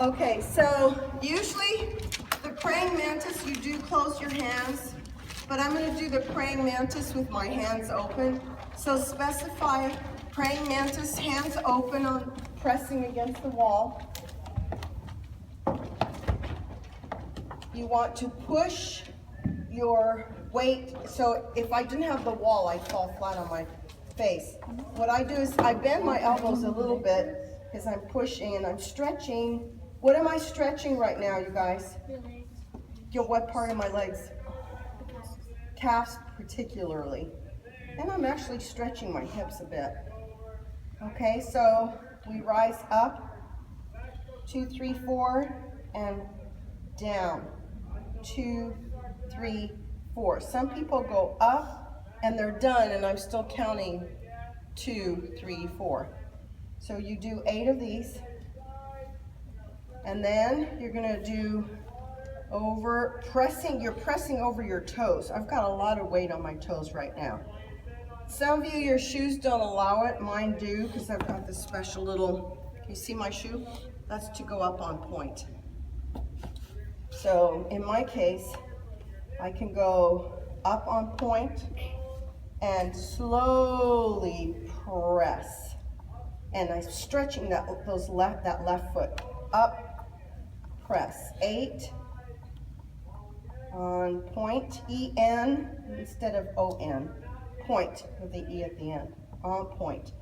Okay, so usually the praying mantis, you do close your hands, but I'm going to do the praying mantis with my hands open. So specify praying mantis, hands open on pressing against the wall. You want to push your weight. So if I didn't have the wall, I'd fall flat on my face. What I do is I bend my elbows a little bit because I'm pushing and I'm stretching. What am I stretching right now, you guys? Your legs. What part of my legs? The calves. Calves particularly. And I'm actually stretching my hips a bit. Okay, so we rise up, 2, 3, 4, and down, 2, 3, 4. Some people go up and they're done and I'm still counting 2, 3, 4. So you do 8 of these. And then you're gonna do you're pressing over your toes. I've got a lot of weight on my toes right now. Some of you, your shoes don't allow it. Mine do, because I've got this special little, can you see my shoe? That's to go up on point. So in my case, I can go up on point and slowly press. And I'm stretching that left foot. Up, press. 8 on point, E-N instead of O-N. Point with the E at the end. On point.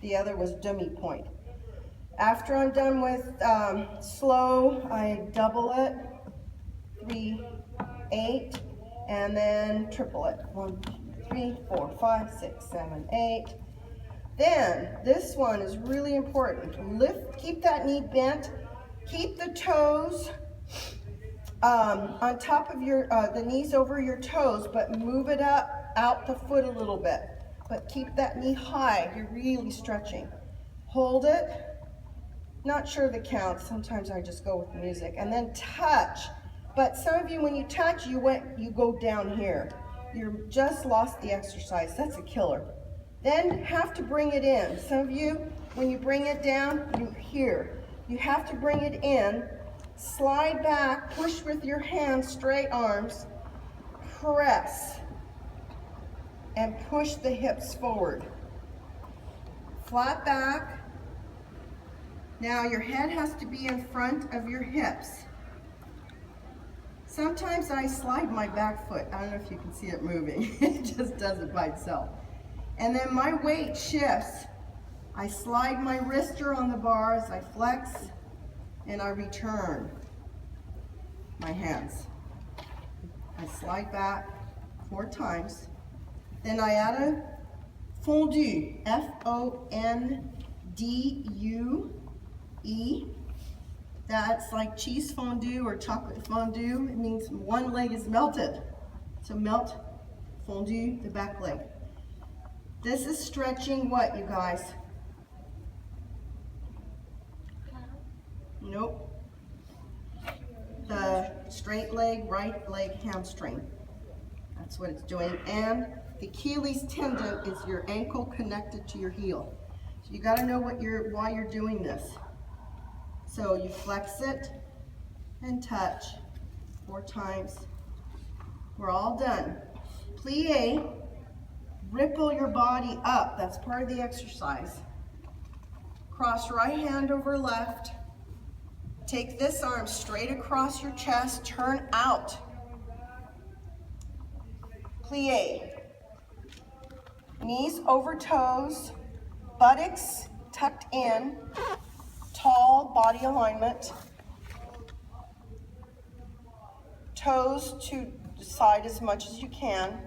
The other was demi point. After I'm done with slow, I double it. 3, 8, and then triple it. 1, 2, 3, 4, 5, 6, 7, 8. Then this one is really important. Lift, keep that knee bent. Keep the toes on top of your, the knees over your toes, but move it up, out the foot a little bit. But keep that knee high. You're really stretching. Hold it. Not sure the count. Sometimes I just go with music. And then touch. But some of you, when you touch, you go down here. You just lost the exercise. That's a killer. Then have to bring it in. Some of you, when you bring it down, you have to bring it in. Slide back, push with your hands, straight arms, press, and push the hips forward. Flat back. Now your head has to be in front of your hips. Sometimes I slide my back foot. I don't know if you can see it moving. It just does it by itself. And then my weight shifts. I slide my wrister on the bars, I flex, and I return my hands. I slide back 4 times. Then I add a fondue, F-O-N-D-U-E. That's like cheese fondue or chocolate fondue. It means one leg is melted. So melt, fondue, the back leg. This is stretching what, you guys? Nope. The straight leg, right leg hamstring. That's what it's doing. And the Achilles tendon is your ankle connected to your heel. So you got to know why you're doing this. So you flex it and touch 4 times. We're all done. Plie, ripple your body up. That's part of the exercise. Cross right hand over left. Take this arm straight across your chest, turn out. Plie. Knees over toes, buttocks tucked in, tall body alignment. Toes to the side as much as you can.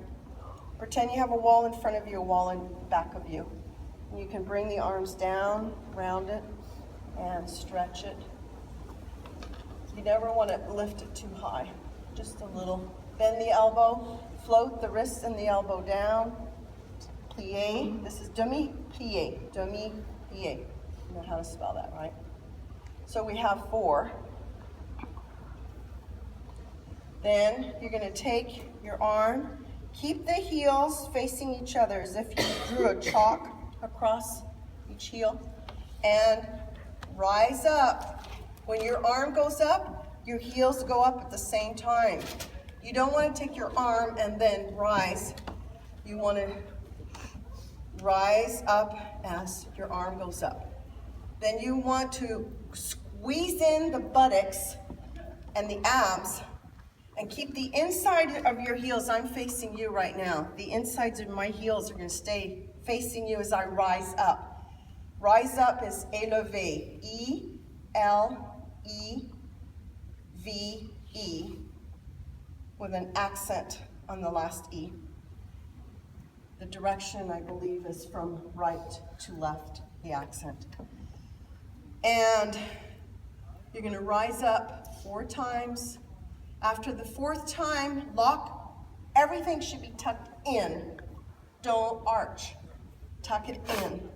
Pretend you have a wall in front of you, a wall in back of you. And you can bring the arms down, round it, and stretch it. You never want to lift it too high, just a little. Bend the elbow, float the wrists and the elbow down. Plie, this is demi-plie, demi-plie. You know how to spell that, right? So we have 4. Then you're going to take your arm, keep the heels facing each other as if you drew a chalk across each heel, and rise up When your arm goes up, your heels go up at the same time. You don't want to take your arm and then rise. You want to rise up as your arm goes up. Then you want to squeeze in the buttocks and the abs and keep the inside of your heels. I'm facing you right now. The insides of my heels are going to stay facing you as I rise up. Rise up is élevé. E-L-E-V-E with an accent on the last E. The direction, I believe, is from right to left, the accent. And you're going to rise up 4 times. After the 4th time, lock. Everything should be tucked in. Don't arch. Tuck it in.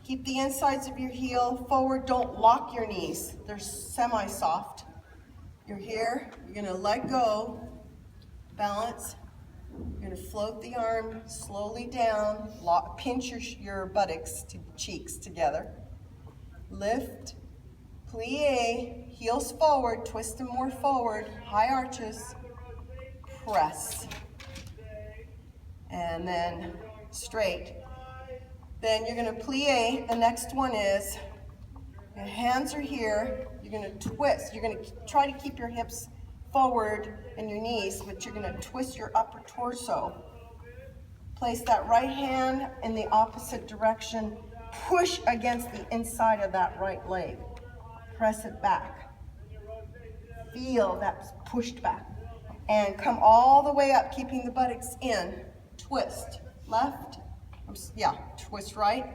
Keep the insides of your heel forward. Don't lock your knees. They're semi-soft. You're here. You're going to let go. Balance. You're going to float the arm slowly down. Pinch your buttocks to cheeks together. Lift. Plie. Heels forward. Twist them more forward. High arches. Press. And then straight. Then you're going to plie. The next one is, your hands are here. You're going to twist. You're going to try to keep your hips forward and your knees, but you're going to twist your upper torso. Place that right hand in the opposite direction. Push against the inside of that right leg. Press it back. Feel that's pushed back. And come all the way up, keeping the buttocks in. Twist. Left. Twist right.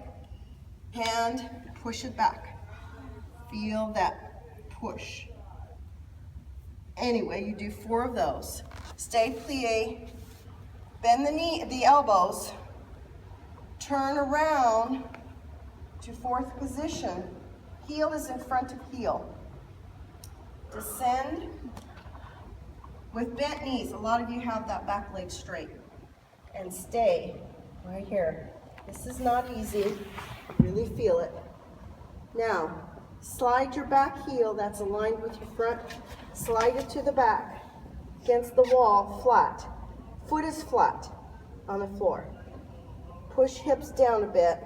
Hand. Push it back. Feel that push. Anyway, you do 4 of those. Stay plie. Bend the elbows. Turn around to 4th position. Heel is in front of heel. Descend with bent knees. A lot of you have that back leg straight. And stay right here. This is not easy. Really feel it. Now, slide your back heel that's aligned with your front. Slide it to the back against the wall, flat. Foot is flat on the floor. Push hips down a bit.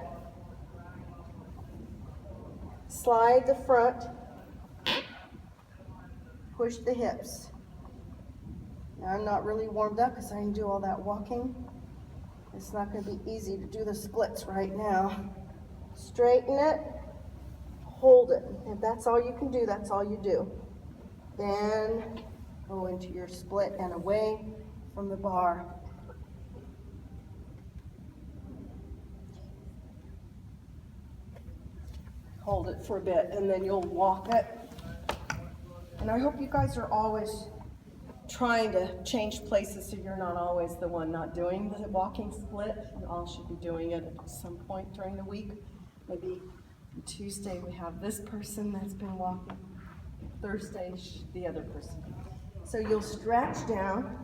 Slide the front. Push the hips. Now, I'm not really warmed up because I didn't do all that walking. It's not going to be easy to do the splits right now. Straighten it. Hold it. If that's all you can do, that's all you do. Then go into your split and away from the bar. Hold it for a bit and then you'll walk it. And I hope you guys are always trying to change places so you're not always the one not doing the walking split. You all should be doing it at some point during the week. Maybe on Tuesday we have this person that's been walking. Thursday, the other person. So you'll stretch down.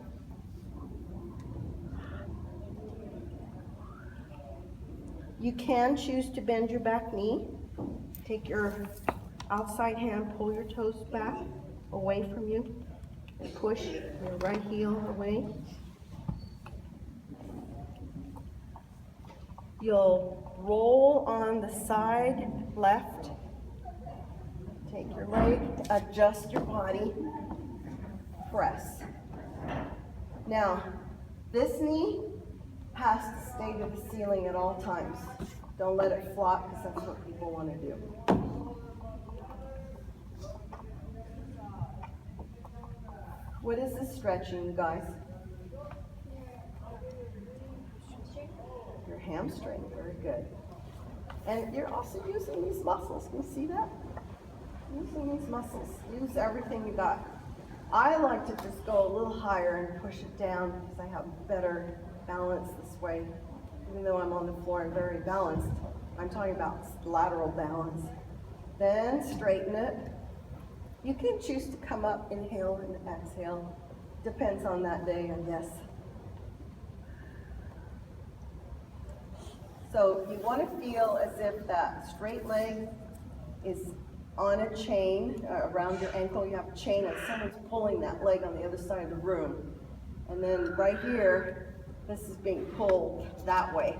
You can choose to bend your back knee. Take your outside hand, pull your toes back away from you. Push your right heel away. You'll roll on the side left. Take your leg, adjust your body, press. Now, this knee has to stay to the ceiling at all times. Don't let it flop because that's what people want to do. What is this stretching, you guys? Your hamstring, very good. And you're also using these muscles, can you see that? Using these muscles, use everything you got. I like to just go a little higher and push it down because I have better balance this way. Even though I'm on the floor and very balanced, I'm talking about lateral balance. Then straighten it. You can choose to come up, inhale and exhale. Depends on that day, I guess. So you want to feel as if that straight leg is on a chain around your ankle. You have a chain and someone's pulling that leg on the other side of the room. And then right here, this is being pulled that way.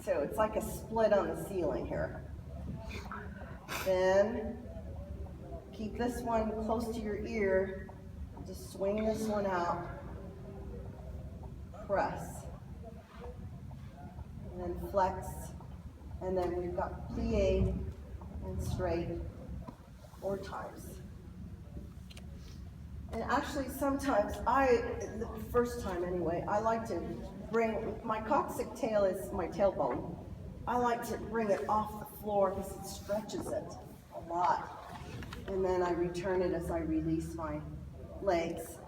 So it's like a split on the ceiling here. Then keep this one close to your ear. Just swing this one out. Press. And then flex. And then we've got plie and straight 4 times. And actually sometimes the first time anyway, I like to bring, my coccyx tail is my tailbone. I like to bring it off the floor because it stretches it a lot. And then I return it as I release my legs.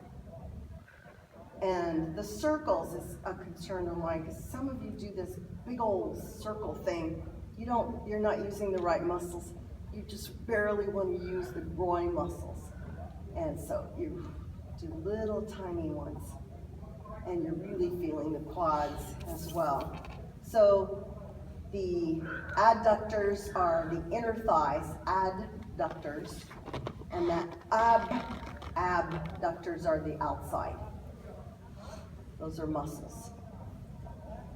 And the circles is a concern of mine because some of you do this big old circle thing. You're not using the right muscles. You just barely want to use the groin muscles. And so you do little tiny ones. And you're really feeling the quads as well. So the adductors are the inner thighs, adductors, and the abductors are the outside. Those are muscles.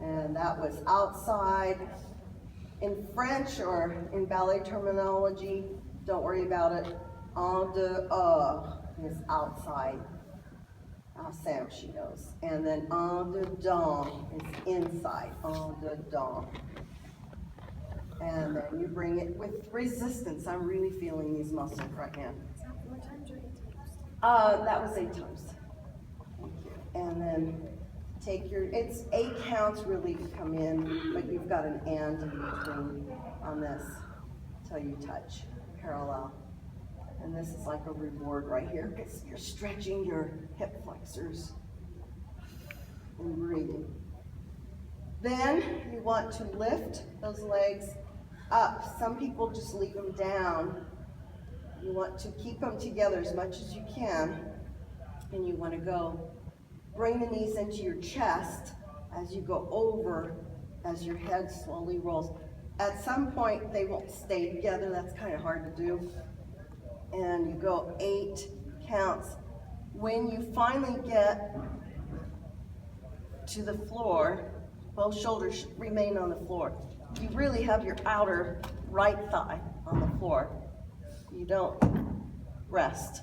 And that was outside. In French or in ballet terminology, don't worry about it. En dehors is outside. Sam, she knows. And then en dedans is inside. En dedans. And then you bring it with resistance. I'm really feeling these muscles right now. What times or 8 times? That was 8 times. Thank you. And then take your, it's 8 counts really to come in, but you've got an and in between on this till you touch parallel. And this is like a reward right here because you're stretching your hip flexors and breathing. Then you want to lift those legs up. Some people just leave them down. You want to keep them together as much as you can. And you want to go bring the knees into your chest as you go over, as your head slowly rolls. At some point, they won't stay together. That's kind of hard to do. And you go 8 counts. When you finally get to the floor, both shoulders should remain on the floor. You really have your outer right thigh on the floor. You don't rest.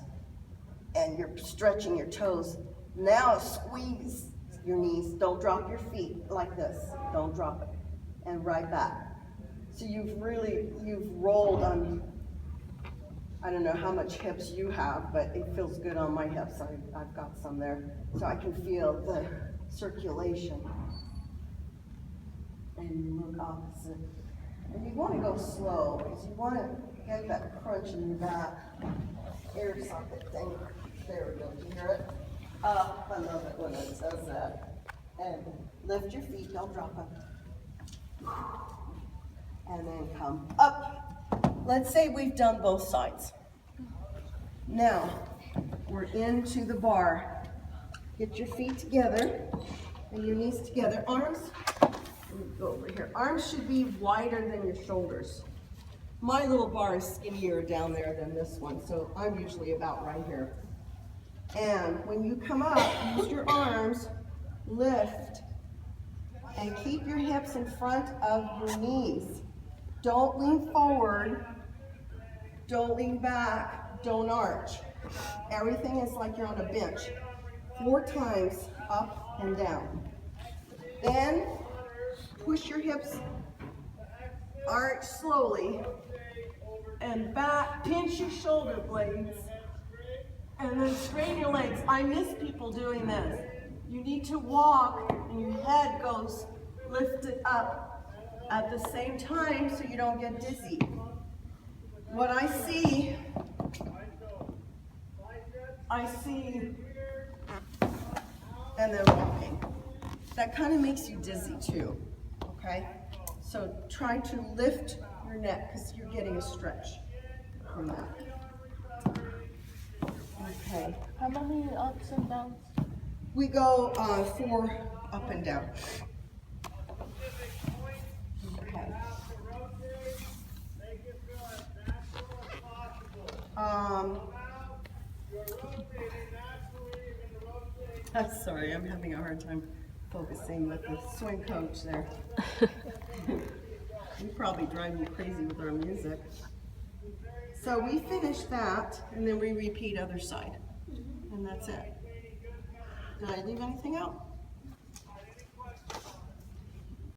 And you're stretching your toes. Now squeeze your knees. Don't drop your feet like this. Don't drop it. And right back. So you've rolled on, I don't know how much hips you have, but it feels good on my hips. I've got some there. So I can feel the circulation. And you look opposite. And you want to go slow because you want to get that crunch in your back. Air socket thing. There we go. Do you hear it? I love it when it says that. And lift your feet. Don't drop them. And then come up. Let's say we've done both sides. Now, we're into the bar. Get your feet together and your knees together. Arms, let me go over here. Arms should be wider than your shoulders. My little bar is skinnier down there than this one, so I'm usually about right here. And when you come up, use your arms, lift, and keep your hips in front of your knees. Don't lean forward, don't lean back, don't arch. Everything is like you're on a bench. 4 times up and down. Then push your hips, arch slowly, and back, pinch your shoulder blades, and then straighten your legs. I miss people doing this. You need to walk and your head goes lifted up at the same time so you don't get dizzy. What I see, and then walking. That kind of makes you dizzy too, okay? So try to lift your neck because you're getting a stretch from that. Okay. How many ups and downs? We go 4 up and down. Okay. I'm sorry, I'm having a hard time focusing with the swing coach there. You probably drive me crazy with our music. So we finish that, and then we repeat other side. And that's it. Did I leave anything out?